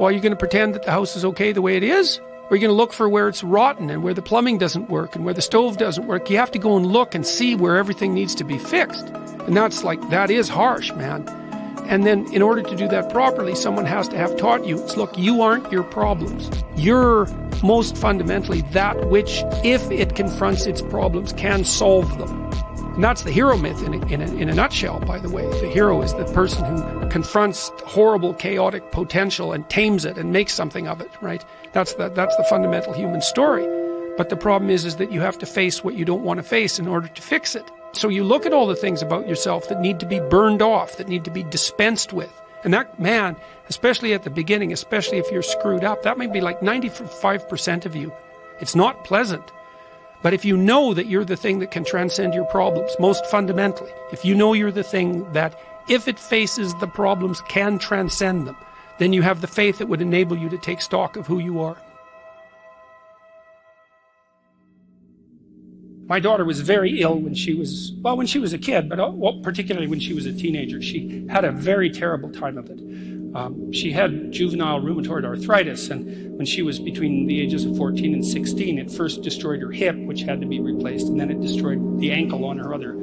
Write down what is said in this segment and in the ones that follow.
Well, are you going to pretend that the house is okay the way it is? Or are you going to look for where it's rotten and where the plumbing doesn't work and where the stove doesn't work? You have to go and look and see where everything needs to be fixed. And that is harsh, man. And then in order to do that properly, someone has to have taught you, look, you aren't your problems. You're most fundamentally that which, if it confronts its problems, can solve them. And that's the hero myth in a nutshell, by the way. The hero is the person who confronts horrible, chaotic potential and tames it and makes something of it, right? That's the fundamental human story. But the problem is that you have to face what you don't want to face in order to fix it. So you look at all the things about yourself that need to be burned off, that need to be dispensed with. And that, man, especially at the beginning, especially if you're screwed up, that may be like 95% of you. It's not pleasant. But if you know that you're the thing that can transcend your problems, most fundamentally, if you know you're the thing that, if it faces the problems, can transcend them, then you have the faith that would enable you to take stock of who you are. My daughter was very ill when she was a kid, but particularly when she was a teenager. She had a very terrible time of it. She had juvenile rheumatoid arthritis, and when she was between the ages of 14 and 16, it first destroyed her hip, which had to be replaced, and then it destroyed the ankle on her other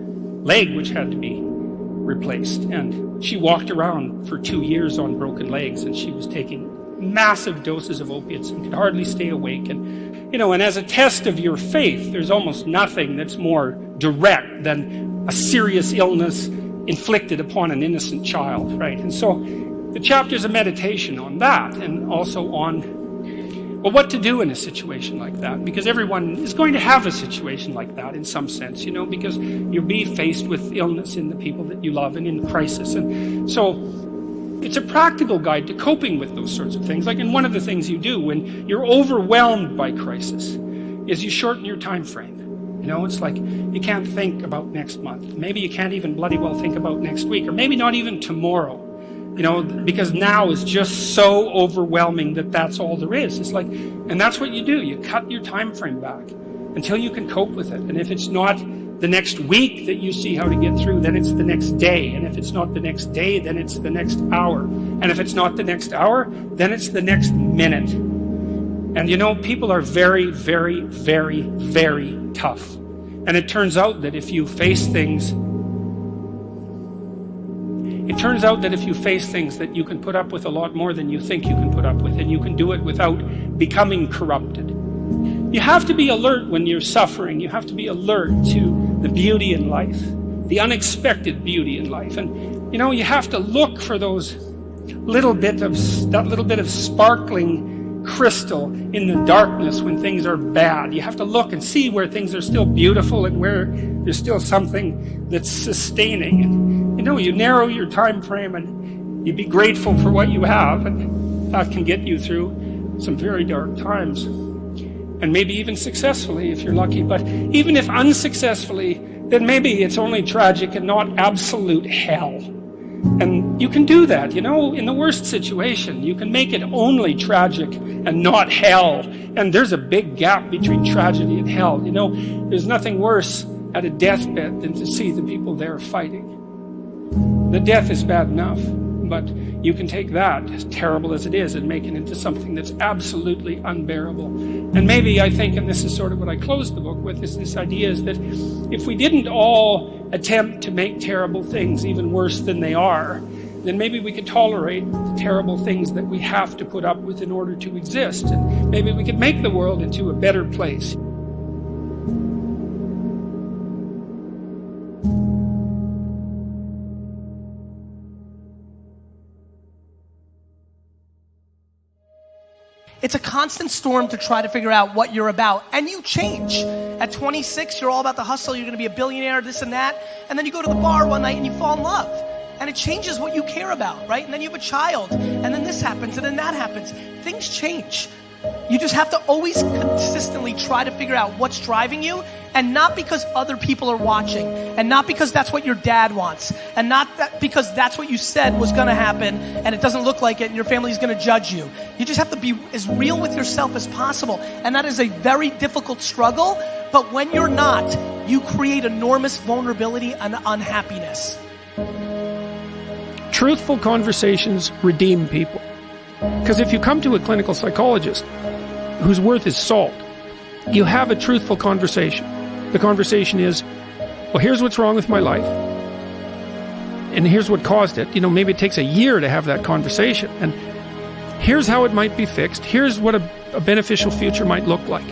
leg, which had to be replaced. And she walked around for 2 years on broken legs, and she was taking massive doses of opiates and could hardly stay awake. And as a test of your faith, there's almost nothing that's more direct than a serious illness inflicted upon an innocent child, right? And so the chapter's a meditation on that, and also on, what to do in a situation like that, because everyone is going to have a situation like that in some sense, because you'll be faced with illness in the people that you love and in crisis. And so it's a practical guide to coping with those sorts of things. And one of the things you do when you're overwhelmed by crisis is you shorten your time frame. It's like you can't think about next month. Maybe you can't even bloody well think about next week, or maybe not even tomorrow. Because now is just so overwhelming that that's all there is. It's like, and that's what you do. You cut your time frame back until you can cope with it. And if it's not the next week that you see how to get through, then it's the next day. And if it's not the next day, then it's the next hour. And if it's not the next hour, then it's the next minute. And people are very, very, very, very tough. And it turns out that if you face things that you can put up with a lot more than you think you can put up with, and you can do it without becoming corrupted. You have to be alert when you're suffering. You have to be alert to the beauty in life, the unexpected beauty in life. And, you have to look for that little bit of sparkling crystal in the darkness when things are bad. You have to look and see where things are still beautiful and where there's still something that's sustaining. And, you narrow your time frame and you be grateful for what you have, and that can get you through some very dark times. And maybe even successfully if you're lucky. But even if unsuccessfully, then maybe it's only tragic and not absolute hell. And you can do that, in the worst situation. You can make it only tragic and not hell. And there's a big gap between tragedy and hell. There's nothing worse at a deathbed than to see the people there fighting. The death is bad enough, but you can take that, as terrible as it is, and make it into something that's absolutely unbearable. And maybe I think, and this is sort of what I closed the book with, is this idea is that if we didn't all attempt to make terrible things even worse than they are, then maybe we could tolerate the terrible things that we have to put up with in order to exist. And maybe we could make the world into a better place. It's a constant storm to try to figure out what you're about. And you change. At 26, you're all about the hustle. You're going to be a billionaire, this and that. And then you go to the bar one night and you fall in love. And it changes what you care about, right? And then you have a child. And then this happens and then that happens. Things change. You just have to always consistently try to figure out what's driving you, and not because other people are watching, and not because that's what your dad wants, and not because that's what you said was going to happen and it doesn't look like it and your family's going to judge you. You just have to be as real with yourself as possible, and that is a very difficult struggle, but when you're not, you create enormous vulnerability and unhappiness. Truthful conversations redeem people. Because if you come to a clinical psychologist whose worth is salt, you have a truthful conversation. The conversation is, well, here's what's wrong with my life, and here's what caused it. Maybe it takes a year to have that conversation, and here's how it might be fixed. Here's what a beneficial future might look like.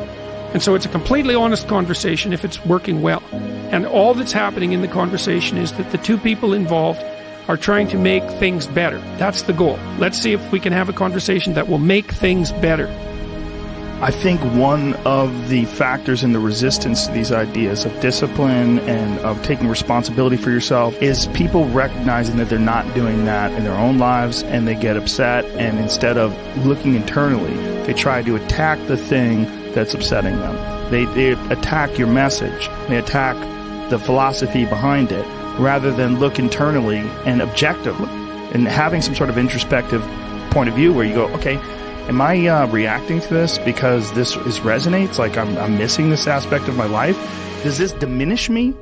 And so it's a completely honest conversation if it's working well. And all that's happening in the conversation is that the two people involved are trying to make things better. That's the goal. Let's see if we can have a conversation that will make things better. I think one of the factors in the resistance to these ideas of discipline and of taking responsibility for yourself is people recognizing that they're not doing that in their own lives, and they get upset, and instead of looking internally, they try to attack the thing that's upsetting them. They attack your message. They attack the philosophy behind it, rather than look internally and objectively and having some sort of introspective point of view where you go, okay, am I reacting to this because this resonates? Like I'm missing this aspect of my life? Does this diminish me?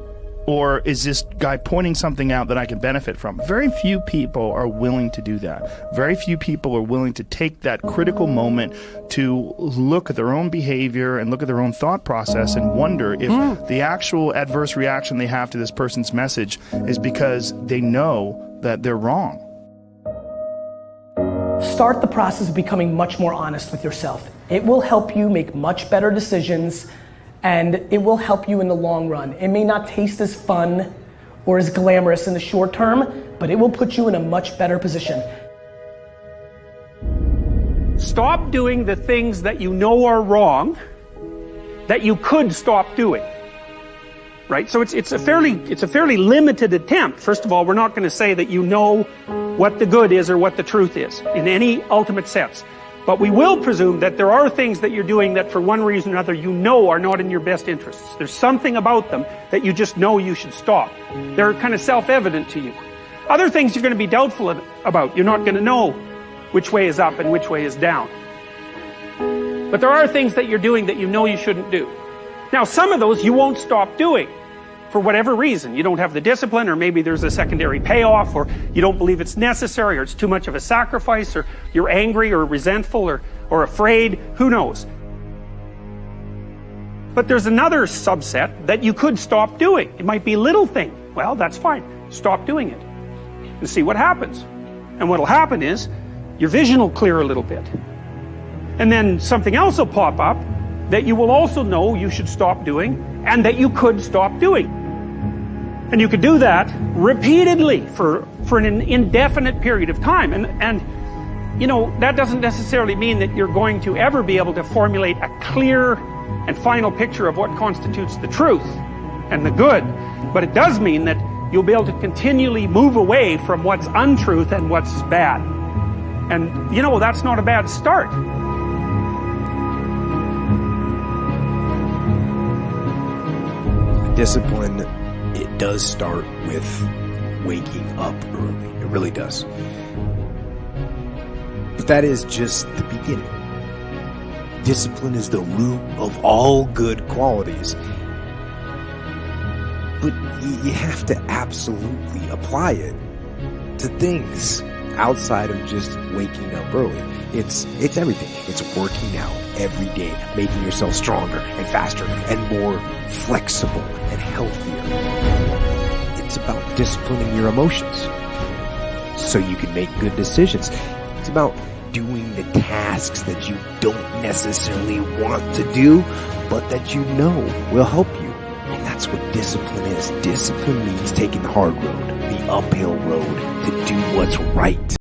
Or is this guy pointing something out that I can benefit from? Very few people are willing to do that. Very few people are willing to take that critical moment to look at their own behavior and look at their own thought process and wonder if the actual adverse reaction they have to this person's message is because they know that they're wrong. Start the process of becoming much more honest with yourself. It will help you make much better decisions, and it will help you in the long run. It may not taste as fun or as glamorous in the short term, but it will put you in a much better position. Stop doing the things that you know are wrong that you could stop doing. Right? So it's a fairly limited attempt. First of all, we're not going to say that you know what the good is or what the truth is in any ultimate sense. But we will presume that there are things that you're doing that for one reason or another you know are not in your best interests. There's something about them that you just know you should stop. They're kind of self-evident to you. Other things you're going to be doubtful about. You're not going to know which way is up and which way is down. But there are things that you're doing that you know you shouldn't do. Now, some of those you won't stop doing for whatever reason. You don't have the discipline, or maybe there's a secondary payoff, or you don't believe it's necessary, or it's too much of a sacrifice, or you're angry or resentful or afraid. Who knows? But there's another subset that you could stop doing. It might be a little thing. Well, that's fine. Stop doing it and see what happens. And what'll happen is your vision will clear a little bit. And then something else will pop up that you will also know you should stop doing and that you could stop doing. And you could do that repeatedly for an indefinite period of time. And you know, that doesn't necessarily mean that you're going to ever be able to formulate a clear and final picture of what constitutes the truth and the good. But it does mean that you'll be able to continually move away from what's untruth and what's bad. And you know, that's not a bad start. Discipline, it does start with waking up early. It really does. But that is just the beginning. Discipline is the root of all good qualities. But you have to absolutely apply it to things outside of just waking up early. It's everything. It's working out every day, making yourself stronger and faster and more flexible and healthier. It's about disciplining your emotions so you can make good decisions. It's about doing the tasks that you don't necessarily want to do, but that you know will help you. And that's what discipline is. Discipline means taking the hard road, the uphill road, to do what's right.